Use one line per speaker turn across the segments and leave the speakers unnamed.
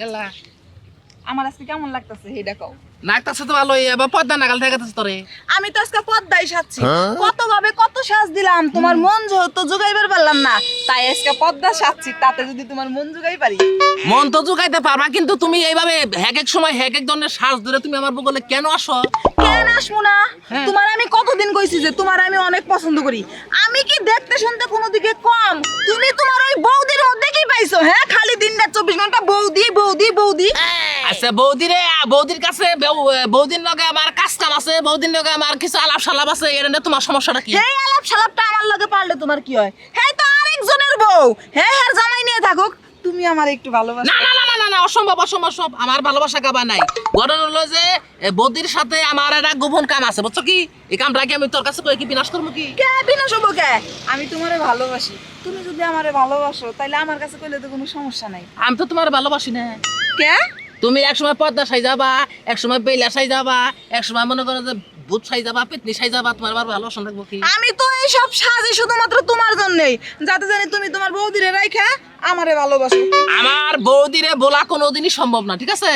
এলা
আমার আজকে কেমন লাগতেছে এইটা কও।
নাকটাছে তো ভালোই, এবার পর্দা নাগাল দেখাতেছে তোরে।
আমি তো আজকে পদ্মাই সাজছি, কত ভাবে কত সাজ দিলাম, তোমার মন যেহেতু জোগাইবার পারলাম না, তাই আজকে পদ্মা সাজছি, তাতে যদি তোমার মন জোগাই পারি।
মন তো জুগাইতে পারবা, কিন্তু তুমি এইভাবে এক এক সময় এক এক ধরনের শ্বাস ধরে তুমি আমার বগলে কেন আসো?
কেন আসবো না? তোমার আমি কতদিন কইছি যে তোমার আমি অনেক পছন্দ করি। আমি কি দেখতে শুনতে কোনো দিকে কম? তুমি তোমার ওই বৌদির মধ্যে কি পাইছো? হ্যাঁ, খালি দিন রাত 24 ঘন্টা বৌদি বৌদি বৌদি।
আচ্ছা বৌদি রে, বৌদির কাছে বৌদির লগে আমার কাজকাম আছে, বৌদির লগে আমার কিছু আলাপ সালাপ আছে, এর নিয়ে তোমার সমস্যাটা কি?
এই আলাপ সালাপটা আমার লগে পারলে তোমার কি হয়? হ্যাঁ তো আরেকজনের বউ, হ্যাঁ হ্যাঁ জামাই নিয়ে থাকুক, তুমি আমার একটু ভালোবাসো।
না না না না না না, অসম্ভব অসম্ভব সব, আমার ভালোবাসা কাবা নাই। ঘটনা হলো যে বৌদির সাথে আমার একটা গোপন কাম আছে, বুঝছো কি? এই কামটা কি আমি তোর কাছে কই কি বিনাশ করবো কি?
কে বিনাশ হবো কে? আমি তোমারে ভালোবাসি, তুমি যদি আমারে ভালোবাসো তাহলে আমার কাছে কইলে তো কোনো সমস্যা নাই।
আমি তো তোমার ভালোবাসি না।
কে?
তুমি একসময় পর্দা সাই যাবা, একসময় বেলা সাই যাবা, একসময় মনে করো যে ভূত সাই যাবা, পেতনি সাই যাবা, তোমার আবার ভালোবাসা থাকবো কি?
আমি তো এই সব সাজি শুধুমাত্র তোমার জন্যই, যাতে জানি তুমি তোমার বৌদিরে রাইখা আমারে ভালোবাসো।
আমার বৌদিরে বলা কোনোদিনই সম্ভব না, ঠিক আছে?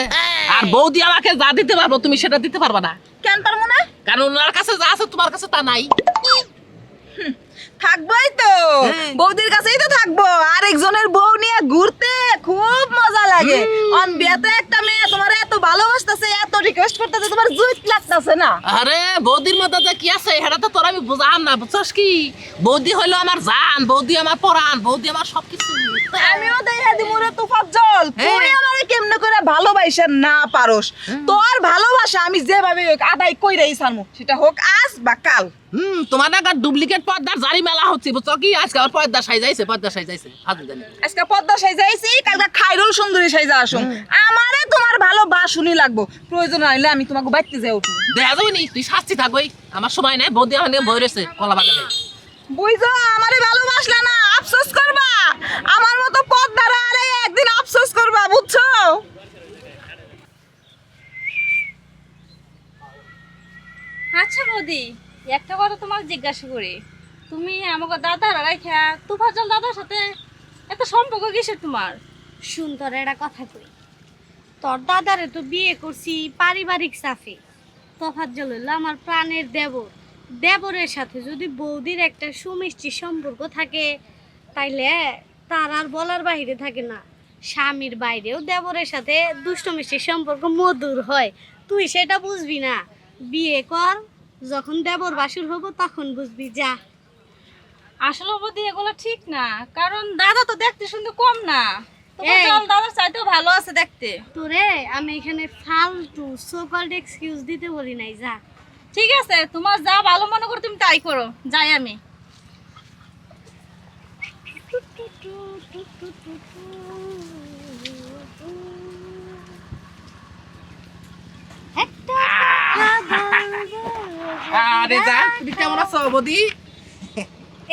আর বৌদি আমাকে যা দিতে পারবো তুমি সেটা দিতে পারবা না,
কেন পারবো না?
কারণ ওনার কাছে যা আছে তোমার কাছে তা নাই।
থাকবোই তো,
হ্যাঁ।
বৌদির কাছেই তো থাকবো। আরেকজনের বউ নিয়ে ঘুরতে খুব মজা লাগে। অন বিয়াতে একটা মেয়ে তোমার এত ভালোবাসতেছে, এত রিকোয়েস্ট করতেছে, তোমার জুইট লাগতেছে না?
আরে বৌদির মধ্যে যে কি আছে সেটা তো তোর আমি বুঝাম না, বুঝছস কি? বৌদি হইলো আমার জান, বৌদি আমার পরাণ, বৌদি আমার সবকিছু।
আমিও দেখা দিমু রে তুফাজ্জল, তুই
হ্যাঁ।
আমারে কেমনে করে ভালোবাসা না পারোস। তোর ভালোবাসা আমি যেভাবে হোক আদায় কইরাই ছাড়মু, সেটা হোক আজ বা কাল।
তোমার না ডুপ্লিকেট পর্দার জারি মেলা হচ্ছে, বুঝছো কি? আজকে আবার পর্দা সাই যাইছে, পর্দা সাই যাইছে, হাজু জানি।
আজকে পদ্মা সাইজাইছি, কালকে খাইরুল সুন্দরী সাইজা আসুন। আমারে তোমার ভালোবাসুনি লাগবো, প্রয়োজন হইলে আমি তোমাকে বাইতে যাই উঠবো।
দেখা যাবে নি, তুই শাস্তি থাকবই, আমার সময় নাই। বৌদি আমার নিয়ে বই রয়েছে কলা বাগানে।
বুঝছো, আমারে ভালোবাসলা না, আফসোস করবা। আমার মতো পদ্মারা আরে একদিন আফসোস করবা, বুঝছো?
আচ্ছা বৌদি, একটা কথা তোমাকে জিজ্ঞাসা করি, তুমি আমাকে দাদার রাইখা তুফাজ্জল দাদার সাথে এত সম্পর্ক কিসের তোমার?
শুন তোর একটা কথা কই, তোর দাদারে তো বিয়ে করছি পারিবারিক সাফে। তোফাজ্জল হইলো আমার প্রাণের দেবর। দেবরের সাথে যদি বৌদির একটা সুমিষ্টি সম্পর্ক থাকে, তাইলে তার আর বলার বাইরে থাকে না। স্বামীর বাইরেও দেবরের সাথে দুষ্ট মিষ্টির সম্পর্ক মধুর হয়। তুই সেটা বুঝবি না, বিয়ে কর, যখন দেবর বাসুর হব তখন বুঝবি। যা।
আসলে বৌদি এগুলো ঠিক না, কারণ দাদা তো দেখতে শুনতে কম না, তুফাজ্জল দাদার চাইতেও ভালো আছে দেখতে।
তোরে আমি এখানে ফালতু সোকল্ড এক্সকিউজ দিতে বলি নাই। যা।
ঠিক আছে, তোমার যা ভালো মনে করো তুমি তাই করো, যাই আমি।
একটা কথা বলবো।
আরে যা, তুমি কেমন আছো বৌদি?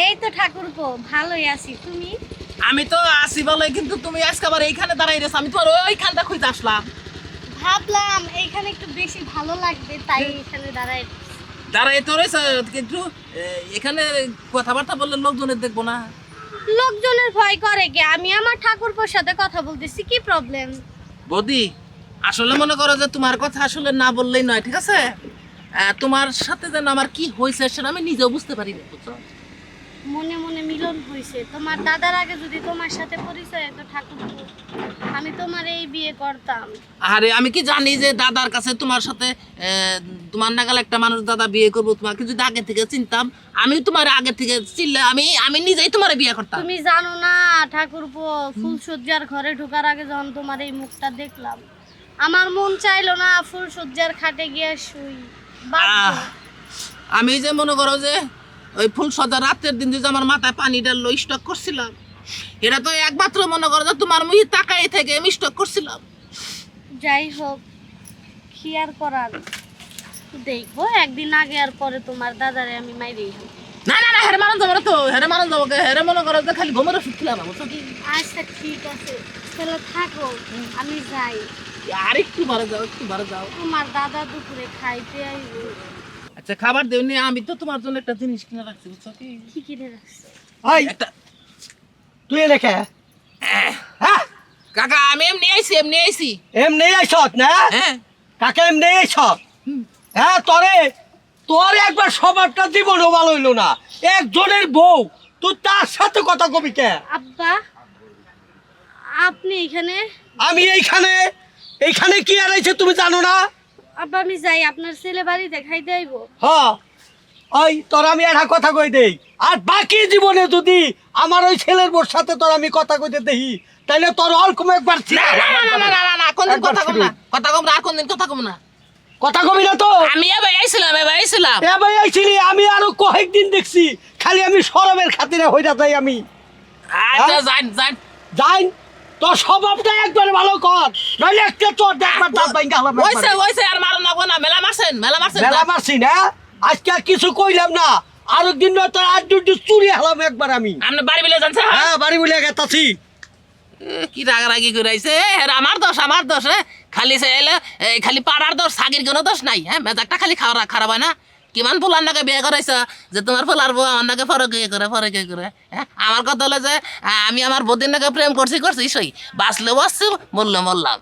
এই তো ঠাকুরপো, ভালোই আছি। তুমি?
আমি তো আসি বলে, কিন্তু তুমি আজকে আবার এইখানে দাঁড়াই রেছো, আমি তোমার ওইখানটা খুঁজতে আসলাম।
ভাবলাম এইখানে একটু বেশি ভালো লাগবে, তাই এখানে দাঁড়াই।
দাঁড়াই তো রয়েছে, কিন্তু এখানে কথাবার্তা বললে লোকজনের দেখবো না।
লোকজনের ভয় করে কি? আমি আমার ঠাকুরপোর সাথে কথা বলতেছি, কি প্রবলেম?
বৌদি আসলে মনে করো যে তোমার কথা আসলে না বললেই নয়, ঠিক আছে? তোমার সাথে যেন আমার কি হয়েছে সেটা আমি নিজেও বুঝতে পারি না, বুঝছো?
মনে মনে মিলন হয়েছে। তোমার দাদার আগে যদি তোমার সাথে পরিচয় হতো ঠাকুরপো, আমি তোমার এই বিয়ে করতাম।
আরে আমি কি জানি যে দাদার কাছে তোমার সাথে তোমার নাগাল একটা মানুষ দাদা বিয়ে করবো? তোমাকে যদি আগে থেকে চিনতাম, আমি তোমার আগে থেকে চিনলে আমি নিজেই তোমার বিয়ে করতাম।
তুমি জানো না ঠাকুরপো, ফুলসজ্জার ঘরে ঢোকার আগে যখন তোমার এই মুখটা দেখলাম, আমার মন চাইলো না ফুলসজ্জার খাটে গিয়ে শুই।
আহ, আমি যে মনে করো যে ওই ফুল সজ্জা রাতের দিন যে আমার মাথায় পানি ডাললো স্টক করছিলাম, এটা তো একমাত্র মনে করো যে তোমার মুখে তাকাই থেকে আমি স্টক করছিলাম।
যাই হোক, কি আর করার, দেখবো একদিন আগে আর পরে তোমার দাদারে আমি মাইরেই হব।
না না না, হেরে মারন যাবো না তো, হেরে মারন যাবো, হেরে মনে করো যে খালি ঘুমের ওষুধ খেলাম, বুঝছো কি?
আচ্ছা ঠিক আছে, তাহলে থাকো, আমি যাই।
আর একটু বারে যাও, একটু বারে যাও।
তোমার দাদা দুপুরে খাইতে আইবো।
আচ্ছা খাবার দেওনি, আমি তো তোমার জন্য একটা জিনিস কিনে রাখছি, বুঝছো কি?
কি কিনে রাখছো?
ওই
একটা
তুই লেখে হ্যাঁ,
কাকা আমি এমনি আইছি
এমনি আইছত না
হ্যাঁ
কাকে এমনি আইছত হ্যাঁ তোর একবার স্বভাবটা জীবনও ভালো হইলো না একজনের বউ তুই তার সাথে কথা কবি কে
আব্বা আপনি এখানে
আমি এইখানে কি আনাইছে তুমি জানো না
আব্বা আমি যাই আপনার ছেলে বাড়ি দেখাই দেব
হ্যাঁ ওই তোর আমি একটা কথা কই দেই আর বাকি জীবনে যদি আমার ওই ছেলের বোর সাথে তোর আমি কথা কইতে দেখি তাইলে তোর অল্প একবার
না কোনদিন কথা কম না আর কোনদিন কথা কম না
কথা কবি না তো
আমি এবার আইছিলাম
এ ভাই আইছিলি আমি আরো কয়েকদিন দেখছি খালি আমি সরবের খাতিরে হইরা যাই আমি
আচ্ছা যান
যাই তোর স্বভাবটা একবার ভালো কর নইলে একটা তোর দেখবার দাঁত ভাঙ্গা হলাম
ওইসে আর মারো না গো না মেলা মারছেন
মেলা মারছি না আজকে আর কিছু কইলাম না আর একদিন না তোর আর দুটো চুরি হলাম একবার আমি
আপনি বাড়ি বিলে জানছে
হ্যাঁ বাড়ি বলে গেতাছি
কি রাগারাগি করাইছে আমার দোষ রে খালি সে এলে খালি পাড়ার দোষ সাগির কোনো দোষ নাই হ্যাঁ মেজাকটা খালি খারাপ হয় না কিমান ফুলার নাকে বিয়ে করাইছ যে তোমার ফুলার বউ আমার নাকে ফরক করে হ্যাঁ আমার কথা হলো যে আমি আমার বদির নাকে প্রেম করছি সই বাঁচলে বাঁচছি মরলাম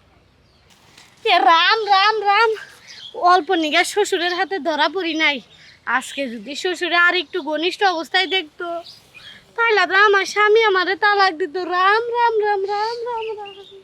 এ রাম রাম রাম অল্প নিগা শ্বশুরের হাতে ধরা পড়ি নাই আজকে যদি শ্বশুরে আর একটু ঘনিষ্ঠ অবস্থায় দেখতো তাহলে তো আমার স্বামী আমারে তালাক দিত রাম রাম রাম রাম রাম রাম